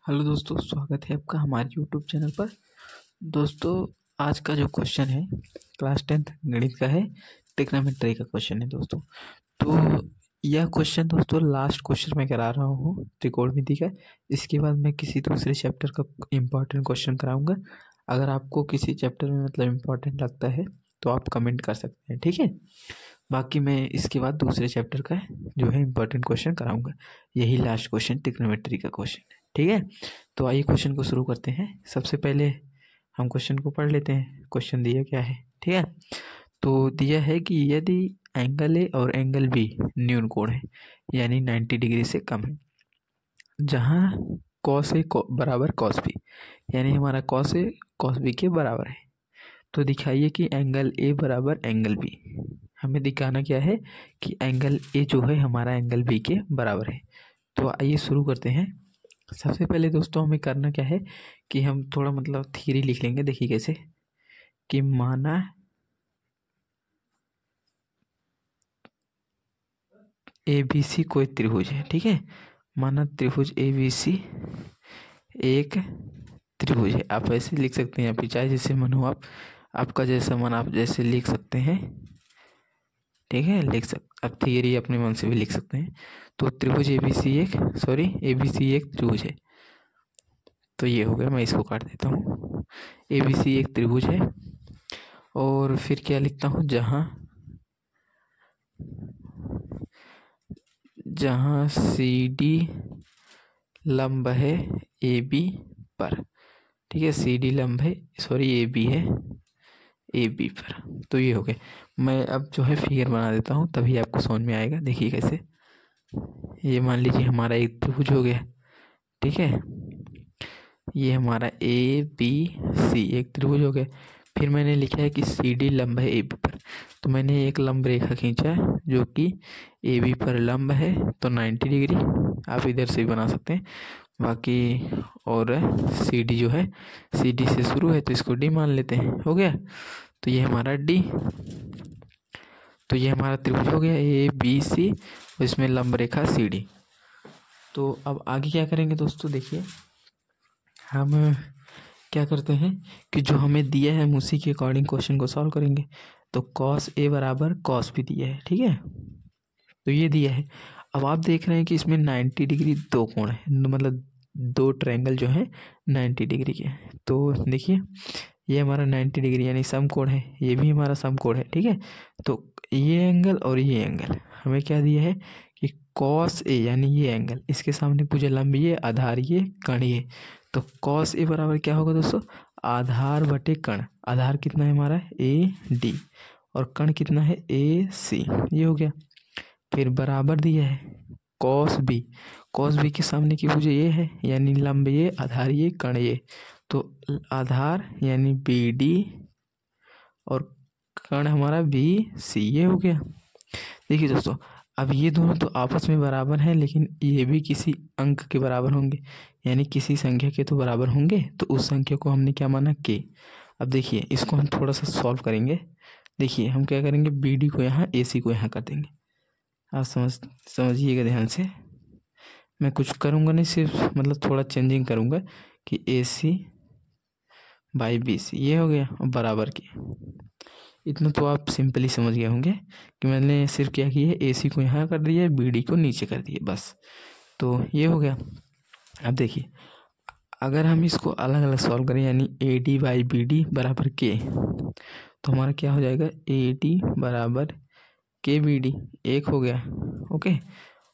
Hello दोस्तों, स्वागत है आपका हमारे यूट्यूब चैनल पर। दोस्तों, आज का जो क्वेश्चन है क्लास 10th गणित का है, ट्रिग्नोमेट्री का क्वेश्चन है दोस्तों। तो यह क्वेश्चन दोस्तों लास्ट क्वेश्चन मैं करा रहा हूँ त्रिकोणमिति का। इसके बाद मैं किसी दूसरे चैप्टर का इम्पोर्टेंट क्वेश्चन कराऊंगा। अगर आपको किसी चैप्टर में मतलब इम्पोर्टेंट लगता है तो आप कमेंट कर सकते हैं, ठीक है। बाकी मैं इसके बाद दूसरे चैप्टर का जो है इम्पोर्टेंट क्वेश्चन कराऊंगा। यही लास्ट क्वेश्चन ट्रिग्नोमेट्री का क्वेश्चन है, ठीक है। तो आइए क्वेश्चन को शुरू करते हैं। सबसे पहले हम क्वेश्चन को पढ़ लेते हैं। क्वेश्चन दिया क्या है, ठीक है। तो दिया है कि यदि एंगल ए और एंगल बी न्यून कोण है, यानी 90 डिग्री से कम है, जहाँ कॉस ए बराबर कॉस बी, यानी हमारा कॉस ए कॉस बी के बराबर है, तो दिखाइए कि एंगल ए बराबर एंगल बी। हमें दिखाना क्या है कि एंगल ए जो है हमारा एंगल बी के बराबर है। तो आइए शुरू करते हैं। सबसे पहले दोस्तों हमें करना क्या है कि हम थोड़ा मतलब थ्योरी लिख लेंगे। देखिए कैसे कि माना ए बी सी कोई त्रिभुज है, ठीक है। माना त्रिभुज ए बी सी एक त्रिभुज है। आप ऐसे लिख सकते हैं, आप चाहे जैसे मन हो, आप आपका जैसा मन आप जैसे लिख सकते हैं, ठीक है। आप थियरी अपने मन से भी लिख सकते हैं। तो त्रिभुज ए बी सी एक त्रिभुज है। तो ये हो गया, मैं इसको काट देता हूँ। ए बी सी एक त्रिभुज है। और फिर क्या लिखता हूँ, जहाँ सी डी लंब है ए बी पर, ठीक है। सी डी लंब है, ए बी है ए बी पर। तो ये हो गया। मैं अब जो है फिगर बना देता हूँ, तभी आपको समझ में आएगा। देखिए कैसे, ये मान लीजिए हमारा एक त्रिभुज हो गया, ठीक है। ये हमारा ए बी सी एक त्रिभुज हो गया। फिर मैंने लिखा है कि सी डी लंब है ए बी पर, तो मैंने एक लंब रेखा खींचा जो कि ए बी पर लंब है, तो 90 डिग्री। आप इधर से भी बना सकते हैं बाकी। और सी डी जो है सी डी से शुरू है, तो इसको डी मान लेते हैं, हो गया। तो ये हमारा डी, तो ये हमारा त्रिभुज हो गया ए बी सी, इसमें लंब रेखा सी डी। तो अब आगे क्या करेंगे दोस्तों, देखिए हम क्या करते हैं कि जो हमें दिया है हम उसी के अकॉर्डिंग क्वेश्चन को सॉल्व करेंगे। तो कॉस ए बराबर कॉस भी दिया है, ठीक है। तो ये दिया है। अब आप देख रहे हैं कि इसमें 90 डिग्री दो कोण है, मतलब दो ट्रायंगल जो है 90 डिग्री के। तो देखिए ये हमारा 90 डिग्री यानी समकोण है, ये भी हमारा समकोण है, ठीक है। तो ये एंगल और ये एंगल हमें क्या दिया है कि कॉस ए यानी ये एंगल, इसके सामने पूरे लंब ये, आधार ये, कण ये। तो कॉस ए बराबर क्या होगा दोस्तों, आधार बटे कण। आधार कितना है हमारा ए डी, और कण कितना है ए सी, ये हो गया। फिर बराबर दिया है कॉस बी। कॉस बी के सामने की भुजा ये है, यानी लंब ये, आधार ये, कण ये। तो आधार यानी बी डी और कण हमारा बी सी, ये हो गया। देखिए दोस्तों, अब ये दोनों तो आपस में बराबर हैं, लेकिन ये भी किसी अंक के बराबर होंगे, यानी किसी संख्या के तो बराबर होंगे। तो उस संख्या को हमने क्या माना, के। अब देखिए इसको हम थोड़ा सा सॉल्व करेंगे। देखिए हम क्या करेंगे, बी डी को यहाँ, ए सी को यहाँ कर देंगे। आप समझिएगा ध्यान से। मैं कुछ करूँगा नहीं, सिर्फ मतलब थोड़ा चेंजिंग करूँगा कि A C by B C, ये हो गया, बराबर की। इतना तो आप सिंपली समझ गए होंगे कि मैंने सिर्फ क्या किया है, ए सी को यहाँ कर दिया है, बी डी को नीचे कर दिया, बस। तो ये हो गया। अब देखिए अगर हम इसको अलग अलग सॉल्व करें, यानी A D by B D बराबर के, तो हमारा क्या हो जाएगा, ए डी बराबर के बी डी, एक हो गया, ओके।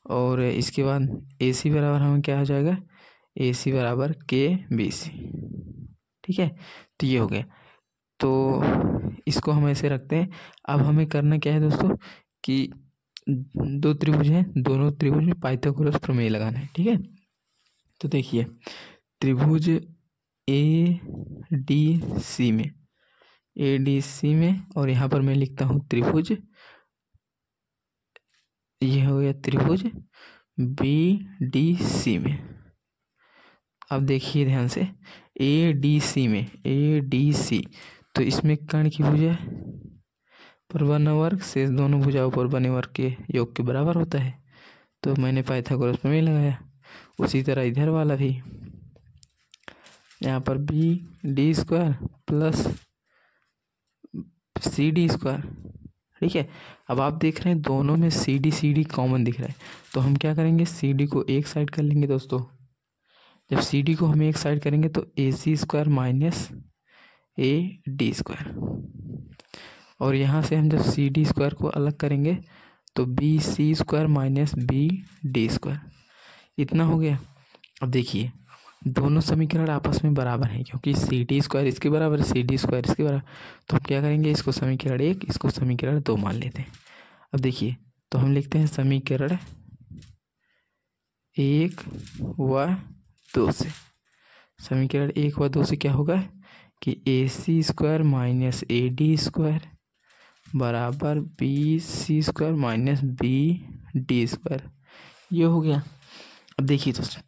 और इसके बाद ए सी बराबर हमें क्या हो जाएगा, ए सी बराबर के बी सी, ठीक है। तो ये हो गया। तो इसको हम ऐसे रखते हैं। अब हमें करना क्या है दोस्तों कि दो त्रिभुज हैं, दोनों त्रिभुज में पाइथागोरस प्रमेय लगाना है, ठीक है। तो देखिए त्रिभुज ए डी सी में, ए डी सी में, और यहाँ पर मैं लिखता हूँ त्रिभुज, ये हो गया त्रिभुज बी डी सी में। अब देखिए ध्यान से, ए डी सी में, ए डी सी, तो इसमें कर्ण की भुजा पर वन वर्ग शेष दोनों भुजाओं पर बने वर्ग के योग के बराबर होता है। तो मैंने पाइथागोरस प्रमेय लगाया। उसी तरह इधर वाला भी, यहाँ पर B D square plus C D square. ठीक है, अब आप देख रहे हैं दोनों में सी डी कॉमन दिख रहा है, तो हम क्या करेंगे, सी डी को एक साइड कर लेंगे दोस्तों। जब सी डी को हम एक साइड करेंगे तो A C square minus A D square, और यहाँ से हम जब सी डी स्क्वायर को अलग करेंगे तो B C square minus B D square, इतना हो गया। अब देखिए दोनों समीकरण आपस में बराबर हैं, क्योंकि सी डी स्क्वायर इसके बराबर है, सी डी स्क्वायर इसके बराबर, तो हम क्या करेंगे, इसको समीकरण 1, इसको समीकरण 2 मान लेते हैं। अब देखिए तो हम लिखते हैं समीकरण 1 व 2 से, समीकरण 1 व 2 से क्या होगा कि A C square minus A D square बराबर B C square minus B D square, ये हो गया। अब देखिए दोस्तों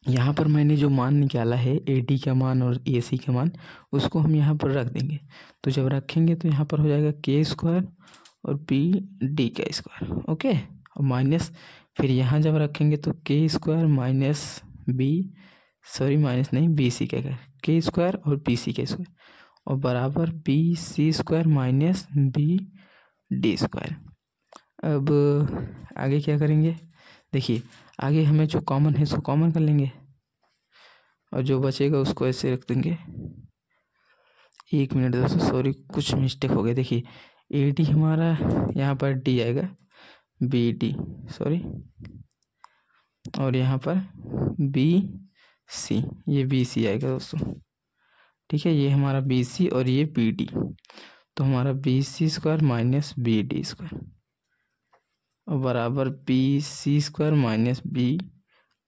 यहाँ पर मैंने जो मान निकाला है ए डी का मान और ए सी का मान, उसको हम यहाँ पर रख देंगे। तो जब रखेंगे तो यहाँ पर हो जाएगा के स्क्वायर और बी डी का स्क्वायर, ओके, और माइनस फिर यहाँ जब रखेंगे तो K square minus B, sorry minus नहीं, बी सी का के स्क्वायर और बी सी का स्क्वायर, और बराबर B C square minus B D square. अब आगे क्या करेंगे, देखिए आगे हमें जो कॉमन है उसको कॉमन कर लेंगे, और जो बचेगा उसको ऐसे रख देंगे। 1 मिनट दोस्तों, सॉरी कुछ मिस्टेक हो गया। देखिए ए डी हमारा यहाँ पर डी आएगा, बी डी सॉरी, और यहाँ पर बी सी, ये बी सी आएगा दोस्तों। ठीक है, ये हमारा बी सी और ये बी डी, तो हमारा B C square minus B D square और बराबर B C square minus B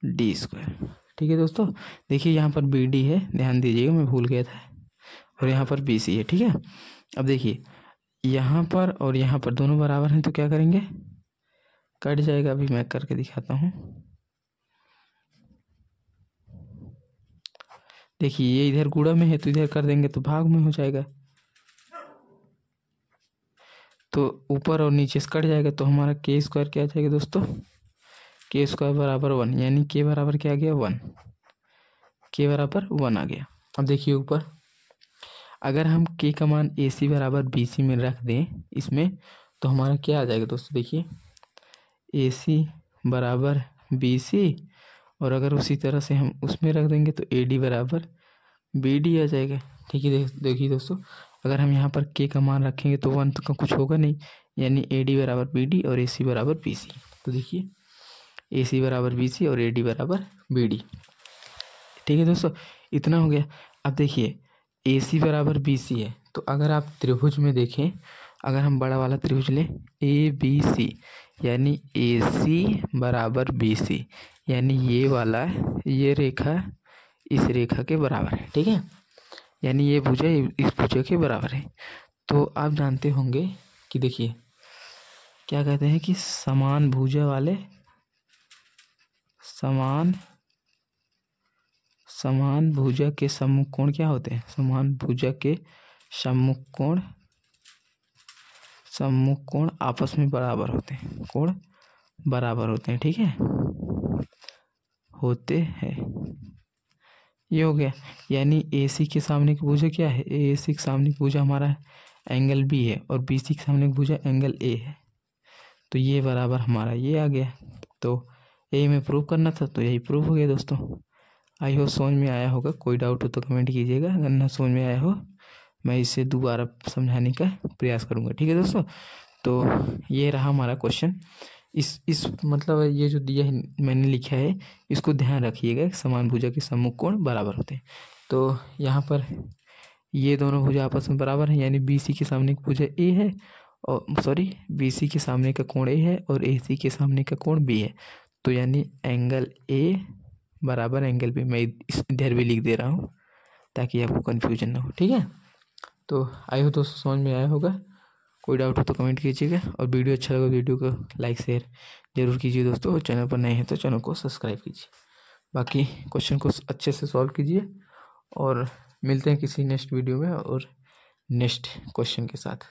D square. ठीक है दोस्तों, देखिए यहाँ पर बी डी है, ध्यान दीजिएगा मैं भूल गया था, और यहाँ पर बी सी है। ठीक है, अब देखिए यहाँ पर और यहाँ पर दोनों बराबर हैं, तो क्या करेंगे, कट जाएगा। अभी मैं करके दिखाता हूँ। देखिए ये इधर गुणा में है तो इधर कर देंगे तो भाग में हो जाएगा, तो ऊपर और नीचे से कट जाएगा, तो हमारा के स्क्वायर क्या आ जाएगा दोस्तों, के स्क्वायर बराबर 1, यानी के बराबर क्या आ गया 1, के बराबर 1 आ गया। अब देखिए ऊपर अगर हम के का मान ए सी बराबर बी सी में रख दें इसमें, तो हमारा क्या आ जाएगा दोस्तों, देखिए ए सी बराबर बी सी, और अगर उसी तरह से हम उसमें रख देंगे तो ए डी बराबर बी डी आ जाएगा। ठीक है, देखिए दोस्तों अगर हम यहाँ पर के का मान रखेंगे तो 1 का कुछ होगा नहीं, यानी ए डी बराबर बी डी और ए सी बराबर बी सी। तो देखिए ए सी बराबर बी सी और ए डी बराबर बी डी। ठीक है दोस्तों, इतना हो गया। अब देखिए ए सी बराबर बी सी है, तो अगर आप त्रिभुज में देखें, अगर हम बड़ा वाला त्रिभुज लें ए बी सी, यानी ए सी बराबर बी सी, यानी ये वाला ये रेखा इस रेखा के बराबर है। ठीक है, यानी ये भुजा इस भुजा के बराबर है। तो आप जानते होंगे कि देखिए क्या कहते हैं कि समान भुजा वाले समान भुजा के सम्मुख कोण क्या होते हैं, समान भुजा के सम्मुख कोण आपस में बराबर होते हैं, कोण बराबर होते हैं। ठीक है, होते हैं, ये हो गया। यानी ए सी के सामने की भुजा क्या है, ए सी के सामने की भुजा हमारा एंगल बी है और बी सी के सामने की भुजा एंगल ए है, तो ये बराबर हमारा ये आ गया। तो यही में प्रूव करना था, तो यही प्रूव हो गया दोस्तों। आई होप समझ में आया होगा, कोई डाउट हो तो कमेंट कीजिएगा, अगर ना समझ में आया हो मैं इसे दोबारा समझाने का प्रयास करूँगा। ठीक है दोस्तों, तो ये रहा हमारा क्वेश्चन। इस मतलब ये जो दिया है मैंने लिखा है, इसको ध्यान रखिएगा, समान भुजा के सम्मुख कोण बराबर होते हैं। तो यहाँ पर ये दोनों भुजा आपस में बराबर हैं, यानी बी सी के सामने की भुजा ए है, और सॉरी बी सी के सामने का कोण ए है और ए सी के सामने का कोण बी है, तो यानी एंगल ए बराबर एंगल बी। मैं इधर भी लिख दे रहा हूँ ताकि आपको कन्फ्यूजन ना हो। ठीक है, तो आई हो दोस्तों समझ में आया होगा, कोई डाउट हो तो कमेंट कीजिएगा, और वीडियो अच्छा लगा वीडियो को लाइक शेयर जरूर कीजिए दोस्तों, और चैनल पर नए हैं तो चैनल को सब्सक्राइब कीजिए। बाकी क्वेश्चन को अच्छे से सॉल्व कीजिए, और मिलते हैं किसी नेक्स्ट वीडियो में और नेक्स्ट क्वेश्चन के साथ।